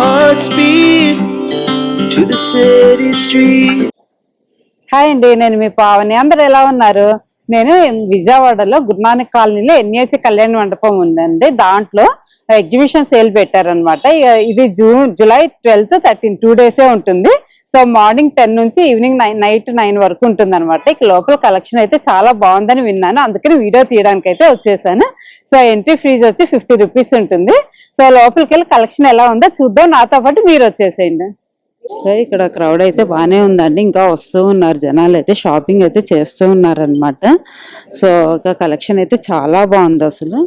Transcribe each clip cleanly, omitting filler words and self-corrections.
hearts beat to the city street. Hi అండి, నేను మీ పావని. అందరు ఎలా ఉన్నారు? నేను విజయవాడలో గురునానక్ కాలనీలో ఎన్ఏసి కళ్యాణ మండపం ఉందండి. దాంట్లో ఎగ్జిబిషన్ సేల్ పెట్టారనమాట. ఇది జూలై 12, 13 2 డేసే ఉంటుంది. సో మార్నింగ్ 10 నుంచి ఈవినింగ్ నైట్ 9 వరకు ఉంటుంది అనమాట. ఇక లోపల కలెక్షన్ అయితే చాలా బాగుందని విన్నాను, అందుకని వీడియో తీయడానికి అయితే వచ్చేసాను. సో ఎంట్రీ ఫీజు వచ్చి 50 రూపీస్ ఉంటుంది. సో లోపలికి వెళ్ళి కలెక్షన్ ఎలా ఉందో చూద్దాం, నాతో పాటు మీరు వచ్చేసేయండి. ఇక్కడ క్రౌడ్ అయితే బాగానే ఉందండి, ఇంకా వస్తూ ఉన్నారు జనాలు అయితే, షాపింగ్ అయితే చేస్తూ ఉన్నారు అనమాట. సో ఒక కలెక్షన్ అయితే చాలా బాగుంది అసలు.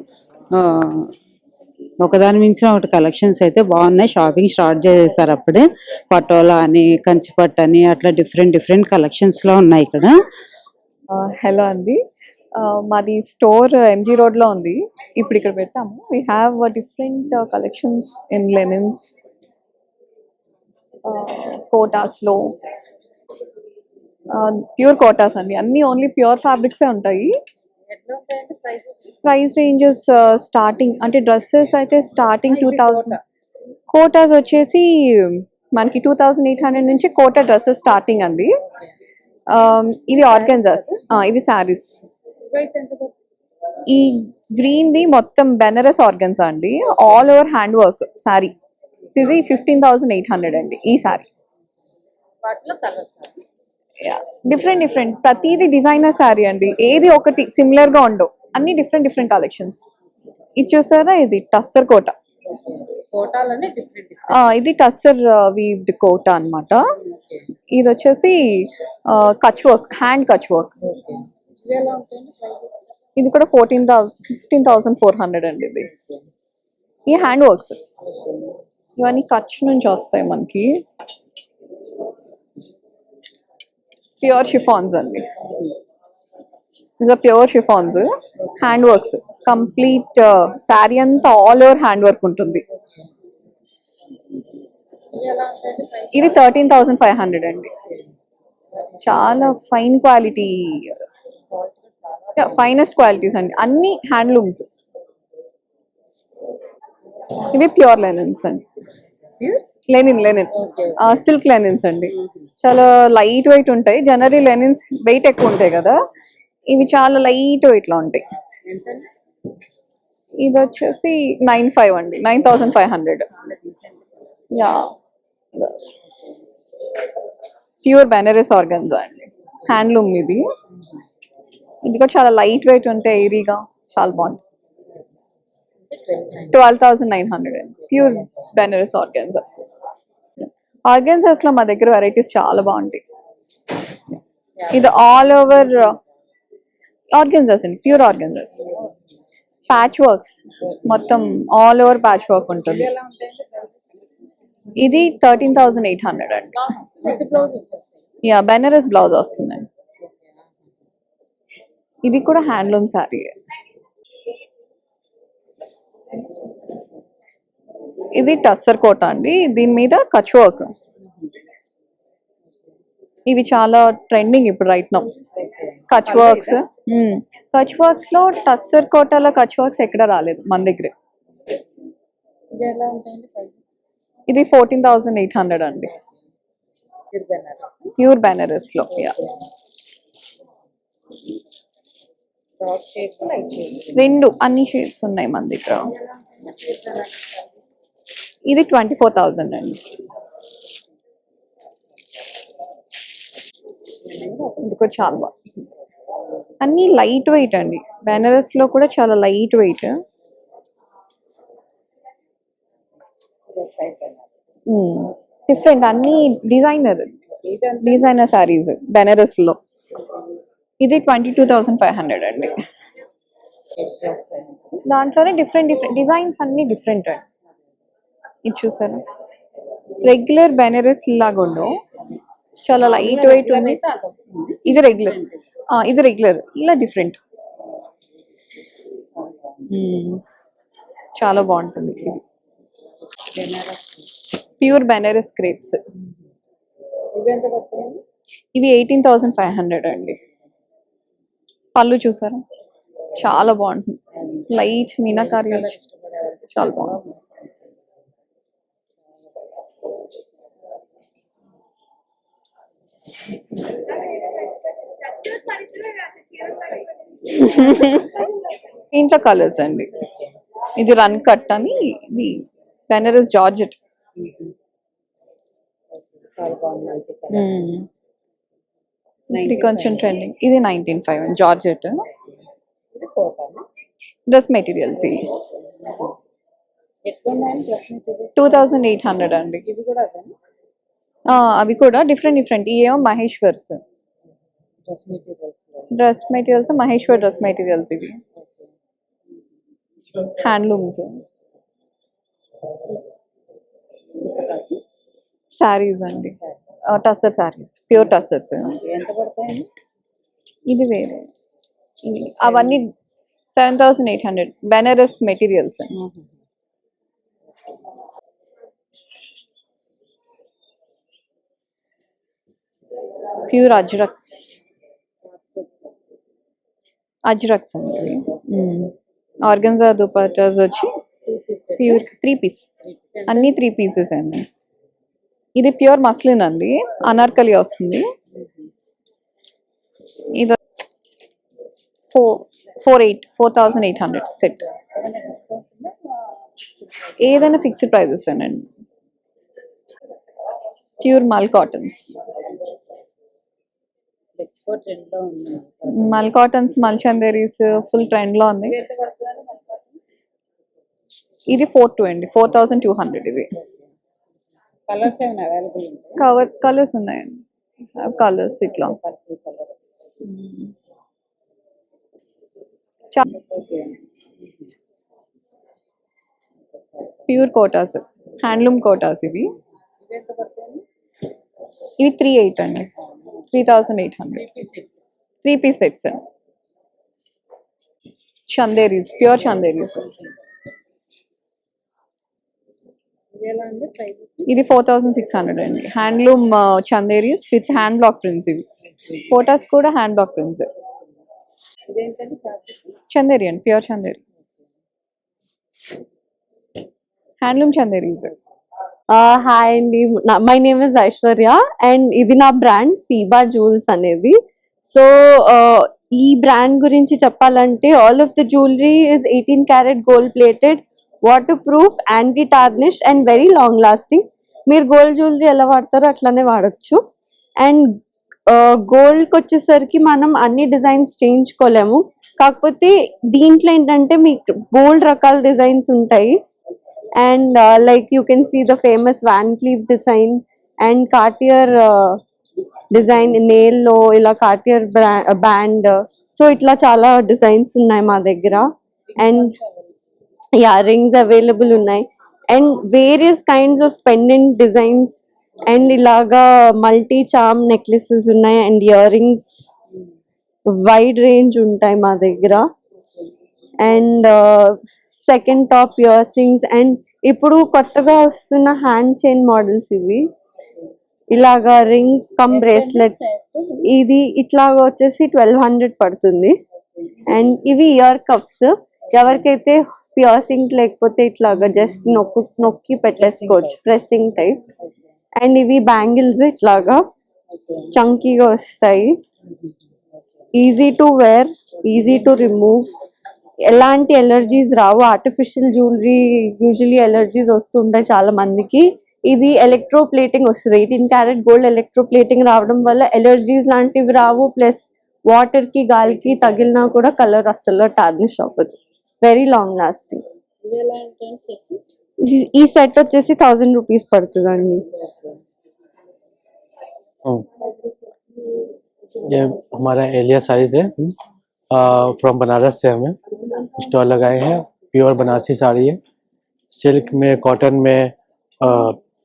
ఒకదాని మించిన ఒకటి కలెక్షన్స్ అయితే బాగున్నాయి. షాపింగ్ స్టార్ట్ చేసేసారు అప్పుడే. పటోలా అని, కంచిపట్టు అని, అట్లా డిఫరెంట్ కలెక్షన్స్ లో ఉన్నాయి ఇక్కడ. హలో అండి, మాది స్టోర్ ఎంజీ రోడ్ లో ఉంది. ఇప్పుడు ఇక్కడ పెట్టాము. We have different collections in linens, కోటాస్లో, ప్యూర్ కోటాస్ అండి. అన్నీ ఓన్లీ ప్యూర్ ఫ్యాబ్రిక్సే ఉంటాయి. ప్రైస్ రేంజెస్ స్టార్టింగ్ అంటే డ్రెస్సెస్ అయితే స్టార్టింగ్ 2000, కోటాస్ వచ్చేసి మనకి 2800 నుంచి కోటా డ్రెస్సెస్ స్టార్టింగ్ అండి. ఇవి ఆర్గన్జాస్, ఇవి శారీస్. ఈ గ్రీన్ది మొత్తం బెనారస్ ఆర్గన్జా అండి, all over hand work sari. ఇది 15,800 అండి ఈ సారీ. డిఫరెంట్ ప్రతిదీ డిజైనర్ శారీ అండి, ఏది ఒకటి సిమిలర్ గా ఉండవు, అన్ని డిఫరెంట్ కలెక్షన్స్. ఇది చూసారా, ఇది టస్సర్ కోట. ఇది టస్సర్ వీవ్డ్ కోట అన్నమాట. ఇది వచ్చేసి Kutch work, hand Kutch work. ఇది కూడా 15,400 అండి. ఇది ఈ హ్యాండ్ వర్క్స్ ఇవన్నీ కచ్ నుంచి వస్తాయి మనకి. ప్యూర్ షిఫాన్స్ అండి, pure chiffons hand works. Complete sari అంతా ఆల్ ఓవర్ హ్యాండ్ వర్క్ ఉంటుంది. ఇది 13,500 అండి. చాలా ఫైన్ క్వాలిటీ, ఫైనెస్ట్ క్వాలిటీస్ అండి, అన్ని హ్యాండ్లూమ్స్. ఇవి ప్యూర్ లెనిన్స్ అండి, లెనిన్ సిల్క్ లెనిన్స్ అండి. చాలా లైట్ వెయిట్ ఉంటాయి. జనరలీ లెనిన్స్ వెయిట్ ఎక్కువ ఉంటాయి కదా, ఇవి చాలా లైట్ వెయిట్ లో ఉంటాయి. ఇది వచ్చేసి 9,500 అండి, 9,500. యా, ప్యూర్ బెనారస్ ఆర్గన్జా అండి, హ్యాండ్లూమ్. ఇది కూడా చాలా లైట్ వెయిట్ ఉంటాయి, ఎయిరీగా, చాలా బాగుంటుంది. 12,900 అండి, ప్యూర్ బెనారస్ ఆర్గన్జా. ఆర్గన్జాస్ లో మా దగ్గర వెరైటీస్ చాలా బాగుంటాయి. ఇది ఆల్ ఓవర్ ఆర్గన్జాస్ అండి, ప్యూర్ ఆర్గన్జాస్. ప్యాచ్ వర్క్స్, మొత్తం ఆల్ ఓవర్ ప్యాచ్ వర్క్ ఉంటుంది. ఇది 13,800 అండి. యా, బెనారస్ బ్లౌజ్ వస్తుందండి. ఇది కూడా హ్యాండ్లూమ్ శారీ. ఇది టస్సర్ కోట అండి, దీని మీద కచ్ వర్క్. ఇవి చాలా ట్రెండింగ్ ఇప్పుడు right now. Kutch works, Kutch works లో టస్సర్ కోటలో కచ్ వర్క్స్ ఎక్కడ రాలేదు మన దగ్గర. ఇది 14,800 అండి, ప్యూర్ బెనారస్ లో. రెండు అన్ని షేడ్స్ ఉన్నాయి మన దగ్గర. ఇది 24,000 అండి. ఇది కూడా చాలా బాగుంది, అన్ని లైట్ వెయిట్ అండి. బెనారస్ లో కూడా చాలా లైట్ వెయిట్. డిఫరెంట్, అన్ని డిజైనర్ శారీస్ బెనారస్ లో. ఇది 22,500 అండి. దాంట్లోనే డిఫరెంట్ డిజైన్స్, అన్ని డిఫరెంట్ అండి. ఇది చూసాను, రెగ్యులర్ బెనారస్ లాగా ఉండవు, చాలా లైట్ వెయిట్ ఉంది. ఇది రెగ్యులర్ ఇలా డిఫరెంట్, చాలా బాగుంటుంది. Pure Banaras crepes. ఇవి 18,500 అండి. పళ్ళు చూసారా, చాలా బాగుంటుంది, లైట్ మీనాకారి, చాలా బాగుంటుంది. దీంట్లో కలర్స్ అండి. ఇది రన్ కట్ అని, ఇది బెనారస్ జార్జెట్. చాలా బాగుంది. ఇది కొంచెం ట్రెండింగ్. ఇది 19.5 జార్జెట్ ఇది కోటానా? Dress materials. ఇవి ఎట్లా ఉన్నాయండి డ్రెస్ మెటీరియల్స్? 2800 అండి. ఇవి కూడా అదేనా? అవి కూడా డిఫరెంట్. ఇవేమో Maheshwars dress materials. Maheshwar dress materials. ఇవి హ్యాండ్లూమ్స్. శారీస్ అండి, టస్సర్ శారీస్, ప్యూర్ టస్సర్స్. ఎంత పడతాయండి? ఇది వేరే. అవన్నీ 7800 బెనారస్ మెటీరియల్స్. ప్యూర్ అజ్రక్స్ అండి. ఆర్గన్జా దుపట్టాస్ వచ్చి ప్యూర్ 3 పీస్, అన్ని 3 పీసెస్ అండి. ఇది ప్యూర్ మస్లిన్ అండి, అనార్కలి వస్తుంది. ఇది 4800 సెట్. ఏదైనా ఫిక్స్డ్ ప్రైజెస్ అండి. ప్యూర్ మల్ కాటన్స్. మల్ కాటన్స్, మల్ చందేరీస్ ఫుల్ ట్రెండ్ లో ఉంది. ఇది 4200. ఇది కలర్స్ ఏమైనా అవైలబుల్ ఉంటాయి? కలర్స్ ఉన్నాయండి. కలర్స్ ఇట్లా ప్యూర్ కోటాస్, హ్యాండ్లూమ్ కోటాస్. ఇవి 38 అండి. 3800 3 piece sets. Chanderis, pure Chanderis. ఇది 4600 అండి. Handloom Chanderis with hand block prints. ఇవి కోటాస్ కూడా హ్యాండ్ బ్లాక్ ప్రింట్స్. చందేరి అండి, pure Chanderi, handloom Chanderis. Hi అండి, my name is Aishwarya and ఇది నా బ్రాండ్ ఫీబా జ్యూవెల్స్ అనేది. సో ఈ బ్రాండ్ గురించి చెప్పాలంటే all of the jewellery is 18 carat gold plated, water proof, anti tarnish and very long lasting. మీరు గోల్డ్ జ్యువెలరీ ఎలా వాడతారో అట్లానే వాడచ్చు. అండ్ గోల్డ్కి వచ్చేసరికి మనం అన్ని డిజైన్స్ చేయించుకోలేము, కాకపోతే దీంట్లో ఏంటంటే మీకు బోల్డ్ రకాల డిజైన్స్ ఉంటాయి. And like you can see the famous Van Cleef design and Cartier design nail lo ila Cartier band. So itla chala designs unnai ma daggara. And yeah, rings available unnai and various kinds of pendant designs and ilaga multi charm necklaces unnai and earrings, wide range untai ma daggara. And second top earrings and ఇప్పుడు కొత్తగా వస్తున్న hand chain models. ఇవి ఇలాగా ring come bracelet. ఇది ఇట్లాగా వచ్చేసి 1200 పడుతుంది. And ఇవి ఇయర్ కప్స్, ఎవరికైతే పియర్సింగ్స్ లేకపోతే ఇట్లాగా జస్ట్ నొక్కి పెట్టేసుకోవచ్చు, ప్రెస్సింగ్ టైప్. అండ్ ఇవి బ్యాంగిల్స్ ఇట్లాగా చంకీగా వస్తాయి, easy to wear, easy to remove, ఎలాంటి ఎలర్జీస్ రావు. ఆర్టిఫిషియల్ జ్యువెలరీ యూజువలీ ఎలర్జీస్ వస్తుంటాయి చాలా మందికి. ఇది ఎలక్ట్రో ప్లేటింగ్ వస్తుంది, 18 క్యారెట్ గోల్డ్ ఎలక్ట్రో ప్లేటింగ్ రావడం వల్ల ఎలర్జీస్ లాంటివి రావు. ప్లస్ వాటర్ కి గాలికి తగిలినా కూడా కలర్ అస్సలు టార్నిష్ అవ్వదు, వెరీ లాంగ్ లాస్టింగ్. ఈ సెట్ వచ్చేసి 1000 రూపీస్ పడుతుందండి. ये हमारा एलिया साड़ीज है, फ्रॉम बनारस से हमें स्टॉल लगाए हैं. प्योर बनारसी साड़ी है, सिल्क में, कॉटन में,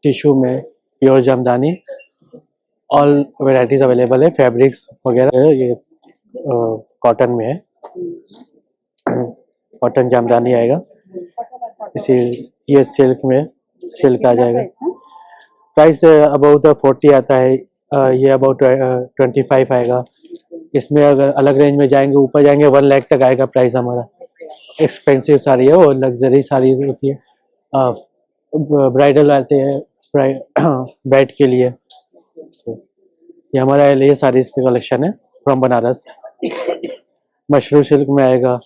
टिश्यू में, pure jamdani, all varieties available है. फैब्रिक्स वगैरह ये कॉटन में है, कॉटन जामदानी आएगा. इसी ये सिल्क में, सिल्क आ जाएगा. प्राइस अबाउट 40 आता है, ये अबाउट 25 आएगा. इसमें अगर अलग रेंज में जाएंगे, ऊपर जाएंगे 1 लाख तक आएगा प्राइस हमारा. एक्सपेंसिव साड़ी है, और लग्जरी साड़ी होती है. ब्राइडल आते हैं ब्राइड के लिए. ये हमारा एलिया साड़ीज का कलेक्शन है फ्रॉम बनारस। मशरूम सिल्क में आएगा,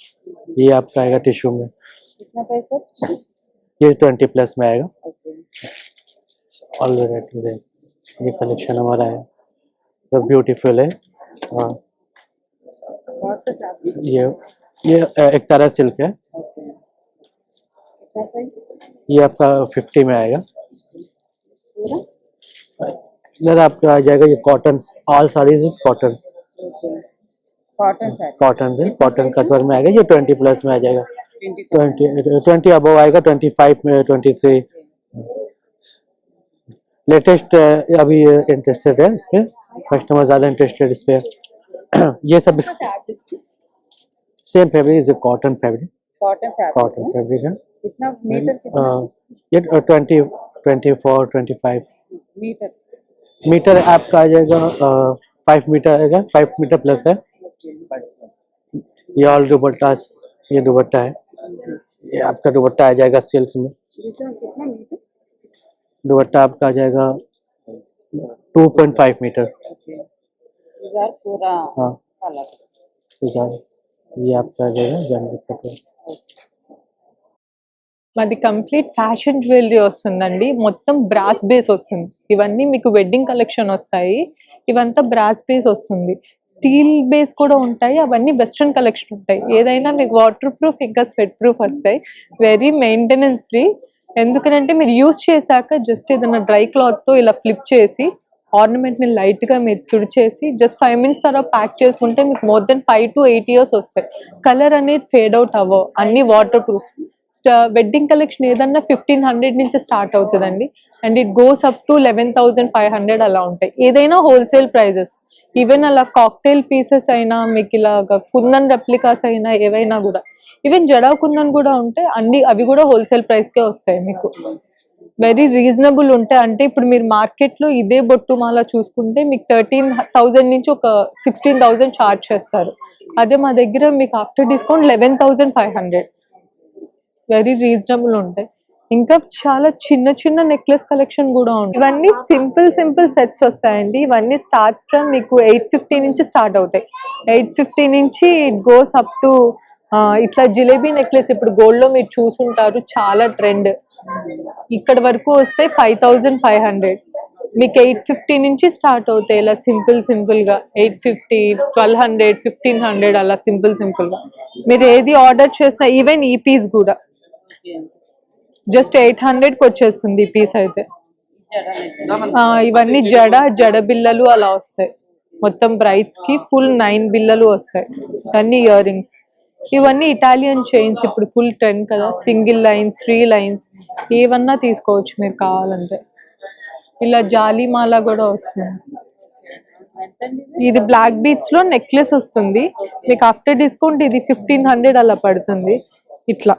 ये आपका आएगा टिश्यू में, कितना पैसा? ये 20+ में आएगा। ऑल वेराइटीज है, ये कलेक्शन हमारा है, तो ब्यूटीफुल है। हाँ, बहुत से फैब्रिक। ये एक तरह सिल्क है, कितना प्राइस? ये आपका 50 में आएगा। पूरा इधर आपका आ जाएगा ये cotton, all saris is cotton, cotton sari. Cotton है, कॉटन कटवर में आएगा, ये 20+ में आ जाएगा। 20 20 अबव आएगा, 25 में, 23। लेटेस्ट अभी इंटरेस्टेड है इस पे, कस्टमर ज़्यादा इंटरेस्टेड इस पे। ये सब same fabric, is cotton fabric, cotton fabric. Cotton fabric है। कितना मीटर? कितना ये 20, 24, 25 मीटर? मीटर आपका आ जाएगा। 5 मीटर आएगा, 5 मीटर प्लस है। ये ऑल दुपट्टा, ये दुपट्टा है, ये आपका दुपट्टा आ जाएगा सिल्क में। इसमें कितना मीटर? दुपट्टा आपका आ जाएगा 2.5 मीटर। इधर पूरा हाँ, कलर। ये आपका आ जाएगा जानवी कटवर। మాది కంప్లీట్ ఫ్యాషన్ జ్యువెలరీ వస్తుందండి, మొత్తం బ్రాస్ బేస్ వస్తుంది. ఇవన్నీ మీకు వెడ్డింగ్ కలెక్షన్ వస్తాయి, ఇవంతా బ్రాస్ బేస్ వస్తుంది. స్టీల్ బేస్ కూడా ఉంటాయి, అవన్నీ వెస్ట్రన్ కలెక్షన్ ఉంటాయి. ఏదైనా మీకు వాటర్ ప్రూఫ్ ఇంకా స్వెట్ ప్రూఫ్ వస్తాయి, వెరీ మెయింటెనెన్స్ ఫ్రీ. ఎందుకంటే మీరు యూజ్ చేశాక జస్ట్ ఏదైనా డ్రై క్లాత్తో ఇలా ఫ్లిప్ చేసి ఆర్నమెంట్ని లైట్గా మీరు తుడిచేసి జస్ట్ 5 మినిట్స్ తర్వాత ప్యాక్ చేసుకుంటే మీకు మోర్ దెన్ 5 to 8 ఇయర్స్ వస్తాయి. కలర్ అనేది ఫేడ్ అవుట్ అవ్వవు, అన్ని వాటర్ ప్రూఫ్. వెడ్డింగ్ కలెక్షన్ ఏదన్నా 1500 నుంచి స్టార్ట్ అవుతుందండి, and it goes up to 11,500 అలా ఉంటాయి. ఏదైనా హోల్సేల్ ప్రైజెస్. ఈవెన్ అలా కాక్టైల్ పీసెస్ అయినా, మీకు ఇలాగా కుందన్ రెప్లికాస్ అయినా, ఏవైనా కూడా, ఈవెన్ జడా కుందన్ కూడా ఉంటే అన్ని అవి కూడా హోల్సేల్ ప్రైస్కే వస్తాయి మీకు. వెరీ రీజనబుల్ ఉంటాయి. అంటే ఇప్పుడు మీరు మార్కెట్లో ఇదే బొట్టు మాల చూసుకుంటే మీకు 13,000 నుంచి ఒక 16,000 ఛార్జ్ చేస్తారు. అదే మా దగ్గర మీకు ఆఫ్టర్ డిస్కౌంట్ 11,500. వెరీ రీజనబుల్ ఉంటాయి. ఇంకా చాలా చిన్న చిన్న నెక్లెస్ కలెక్షన్ కూడా ఉంటాయి. ఇవన్నీ సింపుల్ సెట్స్ వస్తాయండి. ఇవన్నీ స్టార్ట్స్ ఫ్రమ్ మీకు 850 నుంచి స్టార్ట్ అవుతాయి. 850 నుంచి ఇట్ గోస్ అప్ టు ఇట్లా జిలేబీ నెక్లెస్ ఇప్పుడు గోల్డ్ లో మీరు చూసుంటారు, చాలా ట్రెండ్. ఇక్కడ వరకు వస్తే 5,500. మీకు 850 నుంచి స్టార్ట్ అవుతాయి ఇలా సింపుల్ గా. 850, 1200, 1500 అలా సింపుల్ గా మీరు ఏది ఆర్డర్ చేసినా, ఈవెన్ ఈ పీస్ కూడా జస్ట్ 800కి వచ్చేస్తుంది ఈ పీస్ అయితే. ఇవన్నీ జడ బిల్లలు అలా వస్తాయి. మొత్తం బ్రైడ్స్ కి ఫుల్ 9 బిల్లలు వస్తాయి. అన్ని ఇయర్ రింగ్స్. ఇవన్నీ ఇటాలియన్ చైన్స్ ఇప్పుడు ఫుల్ ట్రెండ్ కదా, సింగిల్ లైన్, 3 లైన్స్ ఏవన్నా తీసుకోవచ్చు మీరు కావాలంటే. ఇలా జాలీమాల కూడా వస్తుంది. ఇది బ్లాక్ బీట్స్ లో నెక్లెస్ వస్తుంది మీకు, ఆఫ్టర్ డిస్కౌంట్ ఇది 1500 అలా పడుతుంది. ఇట్లా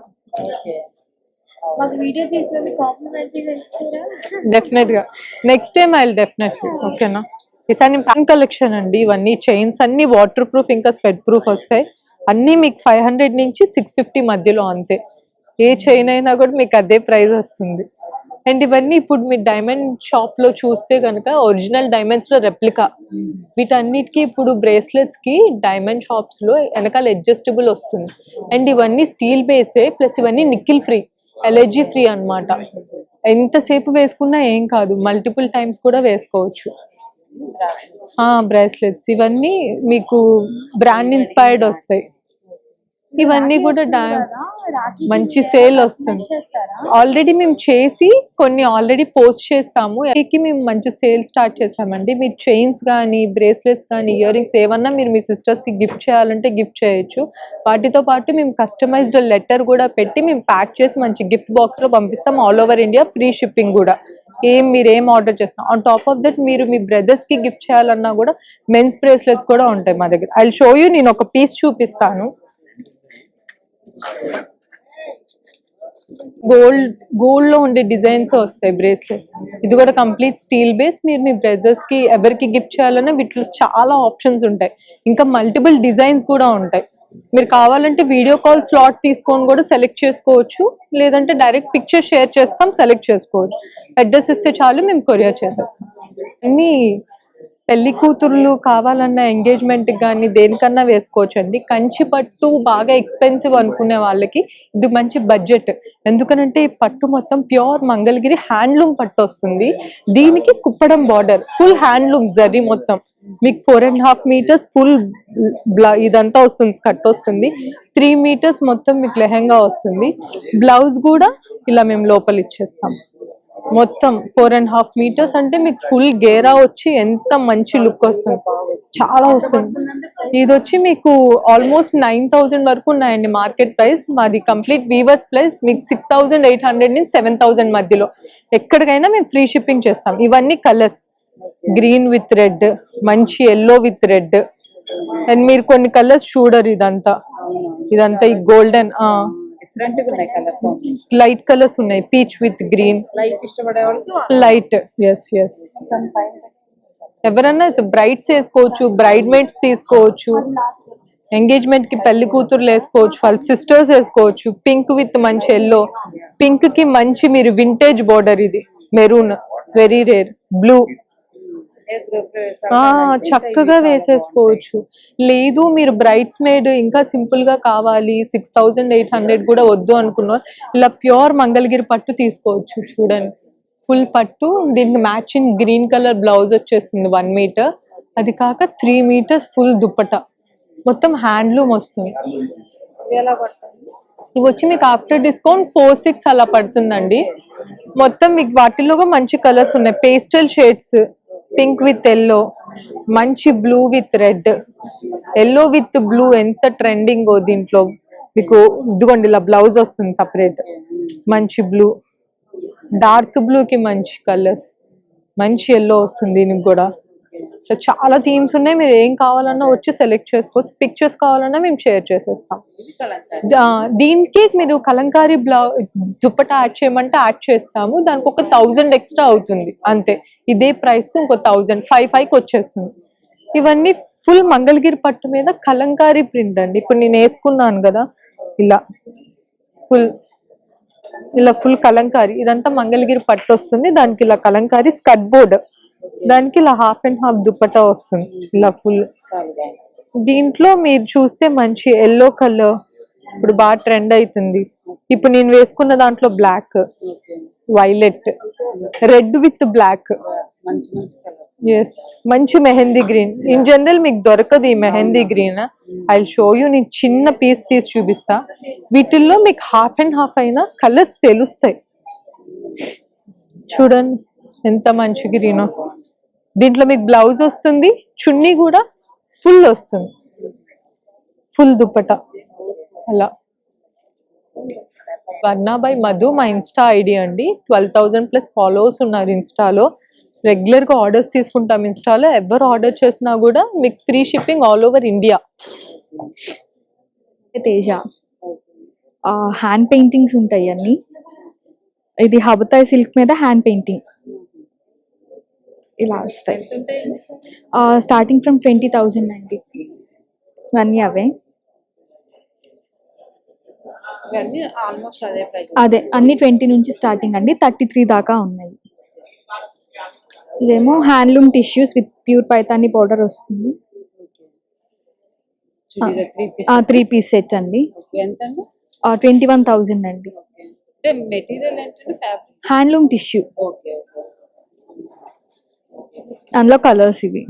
డెఫినెట్ గా నెక్స్ట్ టైం ఐ డెఫినెట్లీ. ఓకేనా? ఈసారి ప్యాన్ కలెక్షన్ అండి. ఇవన్నీ చైన్స్ అన్ని వాటర్ ప్రూఫ్ ఇంకా స్వెట్ ప్రూఫ్ వస్తాయి. అన్నీ మీకు 500 నుంచి 650 మధ్యలో అంతే. ఏ చైన్ అయినా కూడా మీకు అదే ప్రైస్ వస్తుంది. అండ్ ఇవన్నీ ఇప్పుడు మీ డైమండ్ షాప్ లో చూస్తే కనుక ఒరిజినల్ డైమండ్స్ లో రెప్లికా. వీటన్నిటికీ ఇప్పుడు బ్రేస్లెట్స్ కి డైమండ్ షాప్స్ లో వెనకాల అడ్జస్టబుల్ వస్తుంది. అండ్ ఇవన్నీ స్టీల్ బేసే, ప్లస్ ఇవన్నీ నిక్కిల్ ఫ్రీ, ఎలర్జీ ఫ్రీ అన్నమాట. ఎంతసేపు వేసుకున్నా ఏం కాదు, మల్టిపుల్ టైమ్స్ కూడా వేసుకోవచ్చు. బ్రేస్లెట్స్ ఇవన్నీ మీకు బ్రాండ్ ఇన్స్పైర్డ్ వస్తాయి. ఇవన్నీ కూడా మంచి సేల్ వస్తుంది. ఆల్రెడీ మేము చేసి కొన్ని ఆల్రెడీ పోస్ట్ చేస్తాము. మేము మంచి సేల్ స్టార్ట్ చేస్తామండి. మీరు చైన్స్ కానీ, బ్రేస్లెట్స్ కానీ, ఇయర్ రింగ్స్ ఏమన్నా మీరు మీ సిస్టర్స్కి గిఫ్ట్ చేయాలంటే గిఫ్ట్ చేయొచ్చు. వాటితో పాటు మేము కస్టమైజ్డ్ లెటర్ కూడా పెట్టి మేము ప్యాక్ చేసి మంచి గిఫ్ట్ బాక్స్లో పంపిస్తాం. All over India free shipping కూడా. మీరు ఏం ఆర్డర్ చేస్తాం. ఆన్ టాప్ ఆఫ్ దట్ మీరు మీ బ్రదర్స్కి గిఫ్ట్ చేయాలన్నా కూడా మెన్స్ బ్రేస్లెట్స్ కూడా ఉంటాయి మా దగ్గర. I show you. నేను ఒక పీస్ చూపిస్తాను. గోల్డ్ లో ఉండే డిజైన్స్ వస్తాయి బ్రేస్లెట్. ఇది కూడా కంప్లీట్ స్టీల్ బేస్. మీరు మీ బ్రదర్స్ కి ఎవరికి గిఫ్ట్ చేయాలన్నా వీటిలో చాలా ఆప్షన్స్ ఉంటాయి. ఇంకా మల్టిపుల్ డిజైన్స్ కూడా ఉంటాయి. మీరు కావాలంటే వీడియో కాల్ స్లాట్ తీసుకొని కూడా సెలెక్ట్ చేసుకోవచ్చు, లేదంటే డైరెక్ట్ పిక్చర్ షేర్ చేస్తాం, సెలెక్ట్ చేసుకోవచ్చు. అడ్రస్ ఇస్తే చాలు, మేము కొరియర్ చేసేస్తాం. అన్ని పెళ్లి కూతుర్లు కావాలన్న ఎంగేజ్మెంట్ కానీ దేనికన్నా వేసుకోవచ్చు అండి. కంచి పట్టు బాగా ఎక్స్పెన్సివ్ అనుకునే వాళ్ళకి ఇది మంచి బడ్జెట్. ఎందుకనంటే ఈ పట్టు మొత్తం ప్యూర్ మంగళగిరి హ్యాండ్లూమ్ పట్టు వస్తుంది. దీనికి Kuppadam border full handloom zari మొత్తం మీకు 4.5 meters ఫుల్ ఇదంతా వస్తుంది, స్కర్ట్ వస్తుంది. 3 meters మొత్తం మీకు లెహంగా వస్తుంది. బ్లౌజ్ కూడా ఇలా మేము లోపల ఇచ్చేస్తాం. మొత్తం 4.5 meters అంటే మీకు ఫుల్ గేరా వచ్చి ఎంత మంచి లుక్ వస్తుంది, చాలా వస్తుంది. ఇది వచ్చి మీకు ఆల్మోస్ట్ 9,000 వరకు ఉన్నాయండి మార్కెట్ ప్రైస్. మాది కంప్లీట్ వీవర్స్ ప్రైస్ మీకు 6,800 నుంచి 7,000 మధ్యలో. ఎక్కడికైనా మేము ఫ్రీ షిప్పింగ్ చేస్తాం. ఇవన్నీ కలర్స్, గ్రీన్ విత్ రెడ్, మంచి ఎల్లో విత్ రెడ్, అండ్ మీరు కొన్ని కలర్స్ చూడరు. ఇదంతా ఈ గోల్డెన్ లైట్ కలర్స్ ఉన్నాయి, peach with green, light. Yes yes, ఎవరన్నా బ్రైడ్స్ వేసుకోవచ్చు, బ్రైడ్ మేట్స్ తీసుకోవచ్చు, ఎంగేజ్మెంట్ కి పెళ్లి కూతుర్లు వేసుకోవచ్చు, వాళ్ళ సిస్టర్స్ వేసుకోవచ్చు. పింక్ విత్ మంచి ఎల్లో, పింక్ కి మంచి మీరు వింటేజ్ బోర్డర్, ఇది మెరూన్ వెరీ రేర్, బ్లూ చక్కగా వేసేసుకోవచ్చు. లేదు మీరు బ్రైడ్స్ మేడ్ ఇంకా సింపుల్ గా కావాలి, 6,800 కూడా వద్దు అనుకున్నారు, ఇలా ప్యూర్ మంగళగిరి పట్టు తీసుకోవచ్చు. చూడండి ఫుల్ పట్టు, దీనికి మ్యాచింగ్ గ్రీన్ కలర్ బ్లౌజ్ వచ్చేస్తుంది 1 meter. అది కాక 3 meters ఫుల్ దుప్పట, మొత్తం హ్యాండ్లూమ్ వస్తుంది. ఇవి వచ్చి మీకు ఆఫ్టర్ డిస్కౌంట్ 4,600 అలా పడుతుందండి. మొత్తం మీకు వాటిల్లో మంచి కలర్స్ ఉన్నాయి, pastel shades, pink with yellow, మంచి blue with red, yellow with blue ఎంత ట్రెండింగ్. దీంట్లో మీకు ఇదిగోండి ఇలా బ్లౌజ్ వస్తుంది సపరేట్, మంచి బ్లూ, డార్క్ బ్లూ కి మంచి కలర్స్, మంచి ఎల్లో వస్తుంది దీనికి కూడా. చాలా థీమ్స్ ఉన్నాయి, మీరు ఏం కావాలన్నా వచ్చి సెలెక్ట్ చేసుకోవచ్చు. పిక్చర్స్ కావాలన్నా మేము షేర్ చేసేస్తాం. దీనికి మీరు కలంకారీ దుప్పటా యాడ్ చేయమంటే యాడ్ చేస్తాము, దానికి ఒక 1,000 ఎక్స్ట్రా అవుతుంది అంతే. ఇదే ప్రైస్ కి ఇంకో 1,000 5,500 వచ్చేస్తుంది. ఇవన్నీ ఫుల్ మంగళగిరి పట్టు మీద కలంకారీ ప్రింట్ అండి. ఇప్పుడు నేను వేసుకున్నాను కదా ఇలా ఫుల్ కలంకారీ, ఇదంతా మంగళగిరి పట్టు వస్తుంది. దానికి ఇలా కలంకారీ స్కర్ట్ బోర్డ్, దానికి ఇలా 1/2 దుప్పటా వస్తుంది ఇలా ఫుల్. దీంట్లో మీరు చూస్తే మంచి ఎల్లో కలర్ ఇప్పుడు బాగా ట్రెండ్ అవుతుంది. ఇప్పుడు నేను వేసుకున్న దాంట్లో black, violet, red with black, yes మంచి మెహందీ గ్రీన్. ఇన్ జనరల్ మీకు దొరకదు ఈ mehndi green. I show you, నేను చిన్న పీస్ తీసి చూపిస్తా. వీటిల్లో మీకు 1/2 అయినా కలర్స్ తెలుస్తాయి. చూడండి ఎంత మంచి గ్రీనో. దీంట్లో మీకు బ్లౌజ్ వస్తుంది, చున్నీ కూడా ఫుల్ వస్తుంది, ఫుల్ దుప్పటా అలా. వర్ణ బై మధు మా ఇన్స్టా ఐడి అండి. 12,000+ ఫాలోవర్స్ ఉన్నారు ఇన్స్టాలో. రెగ్యులర్ గా ఆర్డర్స్ తీసుకుంటాం ఇన్స్టాలో. ఎవరు ఆర్డర్ చేసినా కూడా మీకు free shipping all over India. Teja hand paintings ఉంటాయి అన్ని. ఇది హబతాయ్ సిల్క్ మీద హ్యాండ్ పెయింటింగ్ ఇలా వస్తాయి. స్టార్టింగ్ ఫ్రమ్ 20,000 అండి. అన్నీ అవే, అదే అన్ని 20 నుంచి స్టార్టింగ్ అండి. 33 దాకా ఉన్నాయి. ఇదేమో handloom tissues with pure Paithani powder వస్తుంది. 3 piece సెట్ అండి. 21,000 అండి. హ్యాండ్లూమ్ టిష్యూ, అందులో కలర్స్ ఇవి.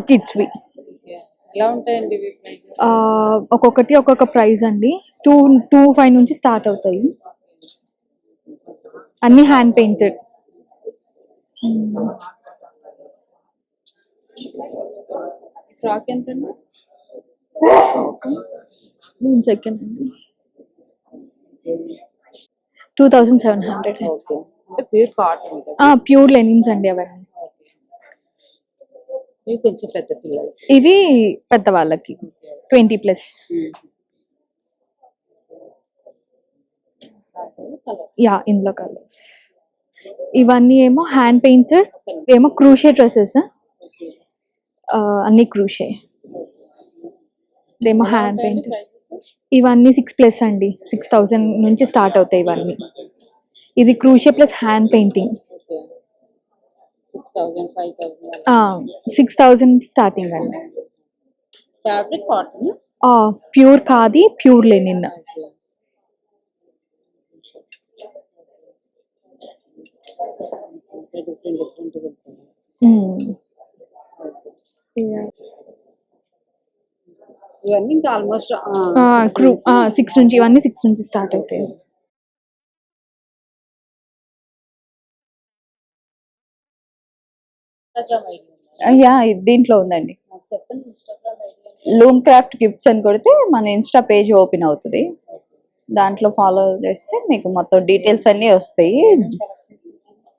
కిడ్స్వి ఒక్కొక్కటి ఒక్కొక్క ప్రైస్ అండి. 225 నుంచి స్టార్ట్ అవుతాయి. అన్ని హ్యాండ్ పెయింటెడ్. ఫ్రాక్ ఎంత? సెకండ్ అండి 2,700. ప్యూర్ కాటన్, ప్యూర్ లెనిన్స్ అండి అవన్నీ. ఇవి కొంచెం పెద్ద పిల్లలు, ఇవి పెద్దవాళ్ళకి 20+. యా ఇందులో కలర్. ఇవన్నీ ఏమో హ్యాండ్ పెయింటెడ్, ఏమో క్రూషే డ్రెస్సెస్, అన్ని క్రూషే. ఇదేమో హ్యాండ్ పెయింటెడ్. ఇవన్నీ 6+ అండి. 6,000 నుంచి స్టార్ట్ అవుతాయి ఇవన్నీ. ఇది క్రూషియా ప్లస్ హ్యాండ్ పెయింటింగ్. 6,000 5,000 6,000 స్టార్టింగ్ అండి. Fabric cotton. Pure khadi, pure linen. ఇవన్నీ ఇంకా ఆల్మోస్ట్ 6 నుంచి, ఇవన్నీ 6 నుంచి స్టార్ట్ అవుతాయి. దీంట్లో ఉందండి. చెప్పండి. లూమ్ క్రాఫ్ట్ గిఫ్ట్స్ అని కొడితే మన ఇన్స్టా పేజ్ ఓపెన్ అవుతుంది. దాంట్లో ఫాలో చేస్తే మీకు మొత్తం డీటెయిల్స్ అన్నీ వస్తాయి.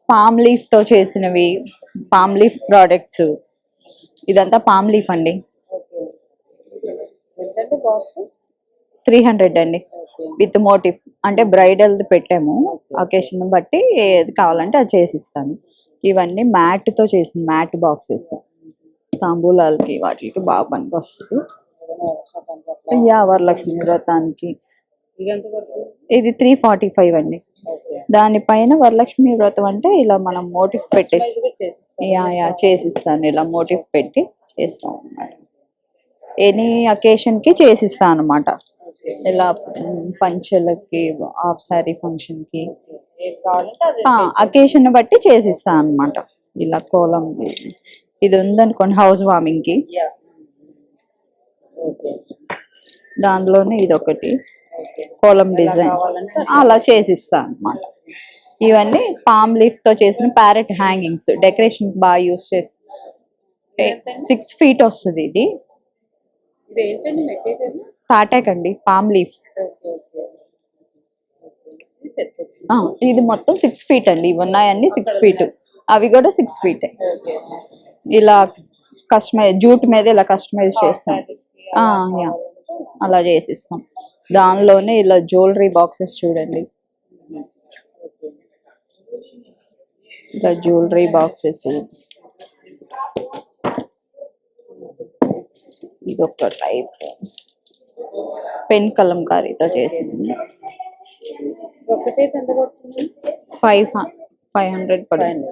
పామ్ లీఫ్ తో చేసినవి, పామ్ లీఫ్ ప్రోడక్ట్స్. ఇదంతా పామ్ లీఫ్ అండి. 300 అండి విత్ మోటివ్. అంటే బ్రైడల్ పెట్టాము, అకేషన్ బట్టి ఏది కావాలంటే అది చేసిస్తాను. ఇవన్నీ మ్యాట్ తో చేసిన మ్యాట్ బాక్సెస్, తాంబూలాలకి వాటికి బాగా పనికి వస్తుంది. వరలక్ష్మి వ్రతానికి ఇది 345 అండి. దానిపైన వరలక్ష్మి వ్రతం అంటే ఇలా మనం మోటివ్ పెట్టేసి చేసిస్తాను. ఇలా మోటివ్ పెట్టి చేస్తాం అన్నమాట. ఎనీ అకేషన్ కి చేసిస్తాను అనమాట. ఇలా పంచెలకి, హాఫ్ సారీ ఫంక్షన్ కి, అకేషన్ బట్టి చేసిస్తాను అనమాట. ఇలా కోలం ఇది ఉందనుకోండి హౌస్ వార్మింగ్ కి, దానిలోనే ఇది ఒకటి కోలం డిజైన్ అలా చేసిస్తాను అనమాట. ఇవన్నీ పామ్ లీఫ్ తో చేసిన ప్యారెట్ హ్యాంగింగ్స్ డెకరేషన్ బాగా యూస్ చేసి 6 feet వస్తుంది. ఇది టాటాక్ అండి, పామ్ లీఫ్. ఇది మొత్తం 6 feet అండి. ఇవి ఉన్నాయన్నీ 6 feet, అవి కూడా 6 feet. ఇలా కస్టమైజ్ జూట్ మీద ఇలా కస్టమైజ్ చేస్తాం. అలా చేసిస్తాం. దానిలోనే ఇలా జ్యువెలరీ బాక్సెస్ చూడండి. ఇలా జ్యువెలరీ బాక్సెస్. ఇది ఒక టైప్ పెన్ కలంకారీతో చేసింది. 500 పడుతుంది.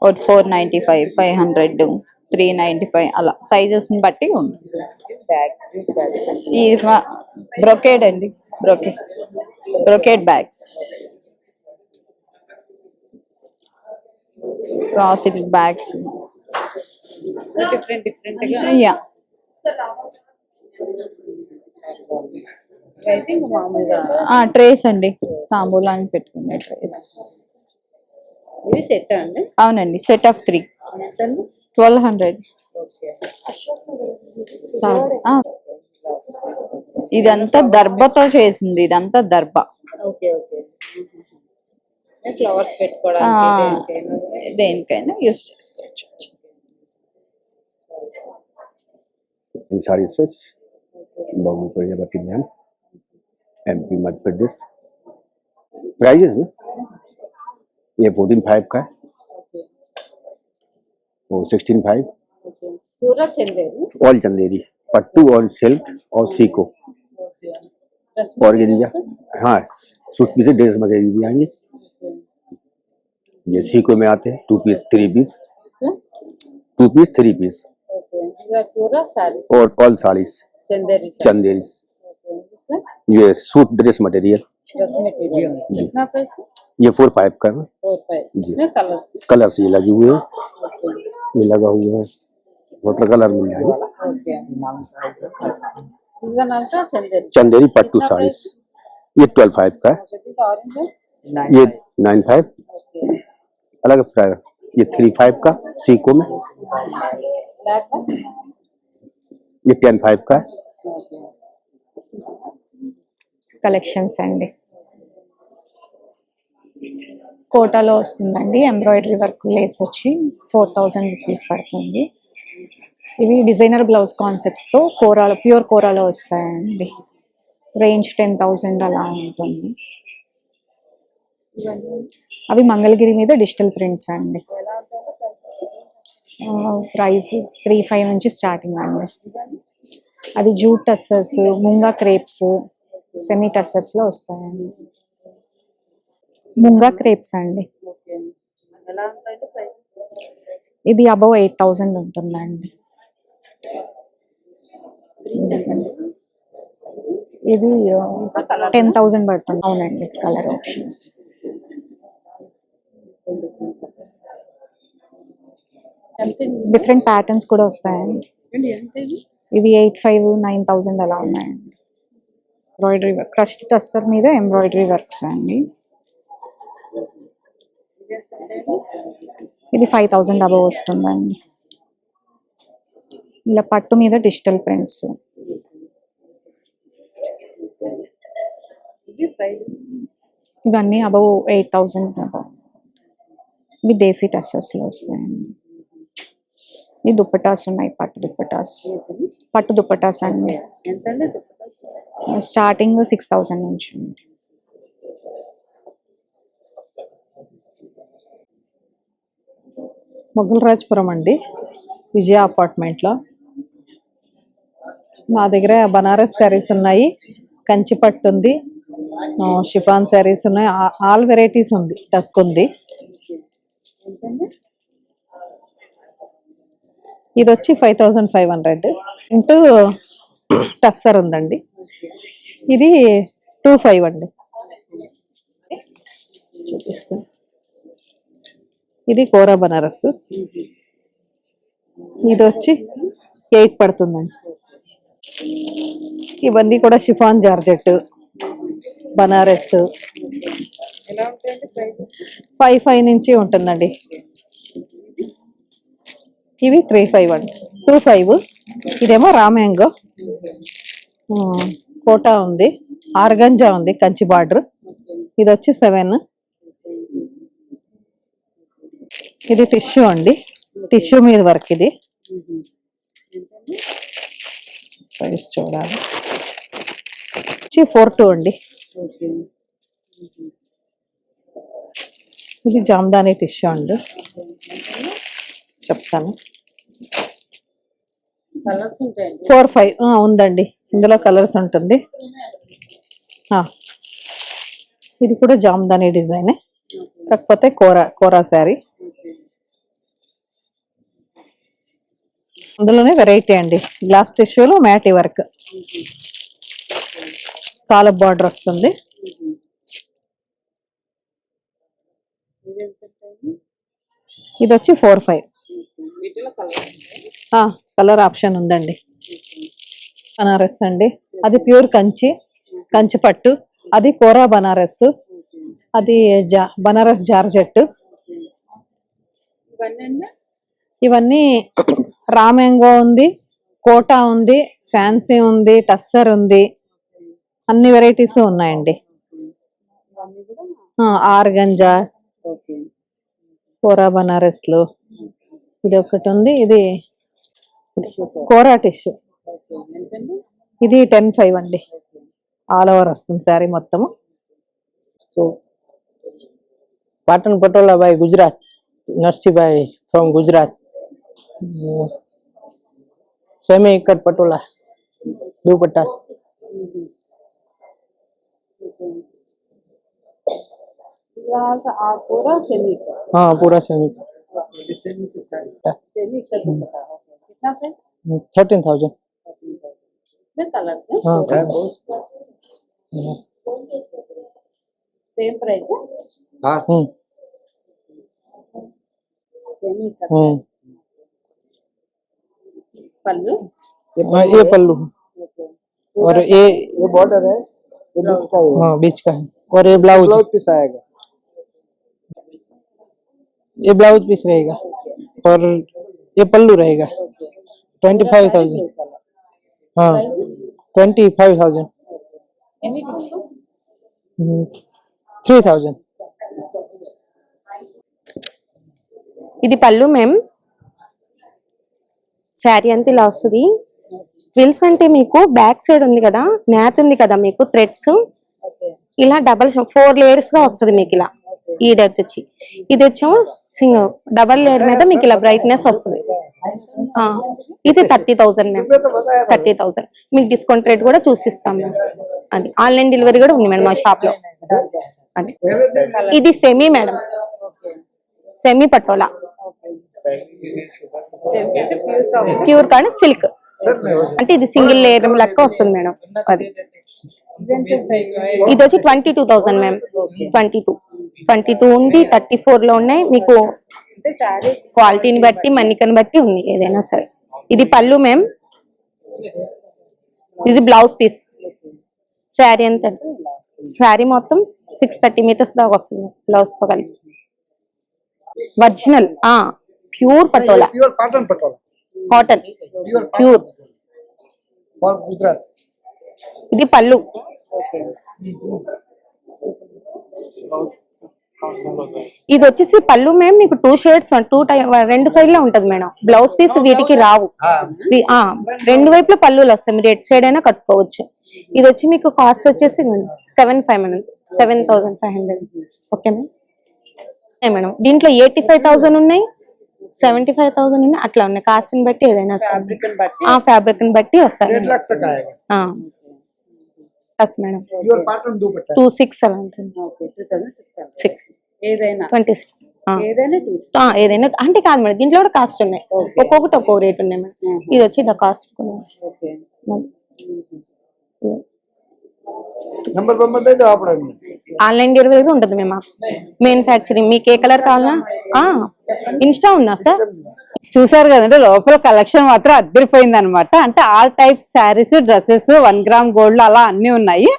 495, 500, 395 అలా సైజెస్ ని బట్టి ఉంటుంది. ఈ బ్రొకేడ్ అండి, brocade bags, raw silk bags. Trace అండి, తాంబూలానికి పెట్టుకునే ట్రేస్. అవునండి, సెట్ ఆఫ్ 3 1200. ఇదంతా దర్బతో చేసింది. ఇదంతా దర్బ. ఫ్లవర్స్ పెట్టుకోవడానికి దేనికైనా యూస్ చేసుకోవచ్చు. इन सारी सेट्स बाबू Prajapati ma'am, MP Madhya Pradesh. Prices में ये 14,500 का है, वो 16,500। पूरा चंदेरी, ऑल चंदेरी, पट्टू और सिल्क और सीको ऑर्गेन्जा। हाँ, सूट पीस ड्रेस मटेरियल भी आएंगे। ये सीको में आते हैं 2 पीस 3 पीस, 2 पीस 3 पीस पूरा साड़ी और ऑल साड़ीज चंदेरी चंदेरी। ये सूट ड्रेस मटेरियल जी। कितना प्राइस? ये 4,500 का है 4,500 जी। इसमें कलर्स कलर्स ये लगे हुए हैं, ये लगा हुआ है, वाटर कलर मिल जाएंगे। इसका नाम से चंदेरी चंदेरी पट्टू साड़ीज ये 12,500 का है, ये 9,500 अलग प्राइस। ये 3,500 का सीको में, ये 10,500 का है। కలెక్షన్స్ అండి, కోటాలో వస్తుందండి. ఎంబ్రాయిడరీ వర్క్ లేస్ వచ్చి 4,000 రూపీస్ పడుతుంది. ఇవి డిజైనర్ బ్లౌజ్ కాన్సెప్ట్స్తో కోరాలో, ప్యూర్ కోరాలో వస్తాయండి. రేంజ్ 10,000 అలా ఉంటుంది. అవి మంగళగిరి మీద డిజిటల్ ప్రింట్స్ అండి. ప్రైస్ 3,500 నుంచి స్టార్టింగ్ అండి. అది jute tussars, munga crepes, semi టస్సర్స్లో వస్తాయండి. ముంగా క్రేప్స్ అండి. ఇది అబౌవ్ 8,000 ఉంటుందండి. ఇది 10,000 పడుతుంది. అవునండి, కలర్ ఆప్షన్స్. డిఫరెంట్ ప్యాటర్న్స్ కూడా వస్తాయండి. ఇవి 8,500, 9,000 అలా ఉన్నాయండి. ఎంబ్రాయిడరీ వర్క్, క్రష్డ్ టస్సర్ మీద ఎంబ్రాయిడరీ వర్క్స్ అండి. ఇది 5,000 అబౌవ్ వస్తుందండి. ఇలా పట్టు మీద డిజిటల్ ప్రింట్స్. ఇవన్నీ అబౌవ్ 8,000 అబౌవ్. ఇవి దేశీ టస్సర్స్ లో వస్తాయండి. ఈ దుప్పటాస్ ఉన్నాయి, పట్టు దుప్పటాస్ అండి. స్టార్టింగ్ 6,000 నుంచి ఉంది. మొగల్రాజ్పురం అండి, విజయ అపార్ట్మెంట్లో. మా దగ్గర బనారస్ శారీస్ ఉన్నాయి, కంచి పట్టు ఉంది, షిఫాన్ శారీస్ ఉన్నాయి, ఆల్ వెరైటీస్ ఉంది. టస్క్ ఉంది. ఇది వచ్చి 5,500 ఇంటూ టస్సర్ ఉందండి. ఇది 2,500 అండి. చూపిస్తాను. ఇది కోరా బనారస్. ఇది వచ్చి 8 పడుతుందండి. ఇవన్నీ కూడా షిఫాన్ జార్జెట్ బనారస్ 5,500 నుంచి ఉంటుందండి. ఇవి 3,500 అండి. 2,500. ఇదేమో రామ్యాంగో కోటా ఉంది, ఆర్గంజా ఉంది, కంచి బార్డర్. ఇది వచ్చి 7. ఇది టిష్యూ అండి, టిష్యూ మీద వర్క్. ఇది ప్రైస్ చూడాలి. 4,200 అండి. ఇది జామ్దాని టిష్యూ అండి, చెప్తాను. 4,500 ఉందండి. ఇందులో కలర్స్ ఉంటుంది. ఇది కూడా జామ్దాని డిజైన్, కాకపోతే కోరా శారీ. అందులోనే వెరైటీ అండి. గ్లాస్ టిష్యూలో మ్యాటీ వర్క్, స్కాలప్ బార్డర్ వస్తుంది. ఇది వచ్చి 4,500. కలర్ ఆప్షన్ ఉందండి. బనారస్ అండి, అది ప్యూర్ కంచి పట్టు. అది కోరా బనారస్, అది బనారస్ జార్జెట్. ఇవన్నీ రామ్యాంగో ఉంది, కోటా ఉంది, ఫ్యాన్సీ ఉంది, టస్సర్ ఉంది, అన్ని వెరైటీస్ ఉన్నాయండి. ఆర్గంజా, కోరా బనారస్ లో ఇది ఒకటి ఉంది. ఇది కోరా టిష్యూ, ఇది 10,500 అండి. ఆల్ ఓవర్ వస్తుంది శారీ మొత్తము. So, Patan Patola by Gujarat, Narsi by from Gujarat. Semi cut patola, dupatta. पूरा सेमी का? हाँ, पूरा सेमी का. सेमी का कितना प्राइस? 13,000. इसमें कलर है? हाँ, सेम प्राइस है? हाँ. सेमी का पल्लू? ये पल्लू है. और ये बॉर्डर है, ये बीच का है. हाँ, बीच का है. और ये ब्लाउज पीस आएगा. ये ब्लाउज पीस रहेगा. और ये पल्लू रहेगा. 25,000. हाँ, 25,000. 3,000. ఇది పళ్ళు మ్యామ్. శారీ అంతా ఇలా వస్తుంది. ట్విల్స్ అంటే మీకు బ్యాక్ సైడ్ ఉంది కదా, నేత ఉంది కదా, మీకు థ్రెడ్స్ ఇలా డబల్ 4 లేయర్స్ గా వస్తుంది మీకు. ఇలా ఈ డెప్త్ వచ్చి, ఇది వచ్చేమో సింగిల్ డబల్ లేయర్ మీద మీకు ఇలా బ్రైట్నెస్ వస్తుంది. ఇది 30,000 మ్యామ్. 30,000 మీకు డిస్కౌంట్ రేట్ కూడా చూసిస్తాం మ్యామ్. అది ఆన్లైన్ డెలివరీ కూడా ఉంది మేడం మా షాప్ లో. అది ఇది semi madam, semi patola, pure కానీ సిల్క్ అంటే ఇది సింగిల్ లేయర్ లెక్క వస్తుంది మేడం. అది ఇది వచ్చి 22,000 మ్యామ్. 22 ఉంది, 34 లో ఉన్నాయి. మీకు క్వాలిటీని బట్టి మన్నికని బట్టి ఉంది ఏదైనా సరే. ఇది పళ్ళు మ్యామ్, ఇది బ్లౌజ్ పీస్. శారీ ఎంత? శారీ మొత్తం 630 మీటర్స్ దాకా వస్తుంది బ్లౌజ్ తో కలిపి. Original pure patola, cotton pure. ఇది పళ్ళు. ఇది వచ్చేసి పళ్ళు మేము మీకు 2 షేడ్స్ 2 సైడ్ లో ఉంటది మేడం. బ్లౌజ్ పీస్ వీటికి రావు, రెండు వైపులో పళ్ళులు వస్తాయి. మీరు ఎటు సైడ్ అయినా కట్టుకోవచ్చు. ఇది వచ్చి మీకు కాస్ట్ వచ్చేసి 7,500. Okay madam. దీంట్లో 85,000 ఉన్నాయి, 75,000 ఉన్నాయి, అట్లా ఉన్నాయి. కాస్ట్ ని బట్టి ఏదైనా ఫ్యాబ్రిక్ ని బట్టి వస్తాయి మేడం. 26 అలా ఉంటుంది. 26 ఏదైనా అంటే కాదు మేడం, దీంట్లో కూడా కాస్ట్ ఉన్నాయి. ఒక్కొక్కటి ఒక్కొక్క రేట్ ఉన్నాయి మేడం. ఇది వచ్చి ద కాస్ట్ ఆన్లైన్ డెలివరీ ఉంటుంది మేము. మ్యానుఫ్యాక్చరింగ్ మీకు ఏ కలర్ కావాలన్నా ఇన్స్టా ఉందా సార్? చూసారు కదండి, లోపల కలెక్షన్ మాత్రం అద్దరిపోయింది అనమాట. అంటే all types saris, dresses, 1 gram gold అలా అన్ని ఉన్నాయి.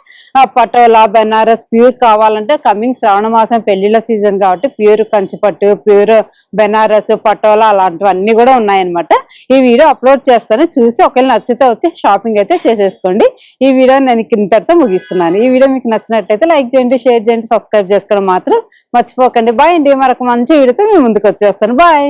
పటోలా, బెనారస్ ప్యూర్ కావాలంటే కమింగ్ శ్రావణ మాసం పెళ్లిళ్ళ సీజన్ కాబట్టి ప్యూర్ కంచిపట్టు, ప్యూర్ బెనారస్, పటోలా అలాంటివన్నీ కూడా ఉన్నాయన్నమాట. ఈ వీడియో అప్లోడ్ చేస్తాను, చూసి ఒకవేళ నచ్చితే వచ్చి షాపింగ్ అయితే చేసేసుకోండి. ఈ వీడియో నేను ఇంతటితో ముగిస్తున్నాను. ఈ వీడియో మీకు నచ్చినట్టయితే లైక్ చేయండి, షేర్ చేయండి, సబ్స్క్రైబ్ చేసుకోవడం మాత్రం మర్చిపోకండి. బాయ్ అండి. మరొక మంచి వీడియోతో మేము ముందుకు వచ్చేస్తాను. బాయ్.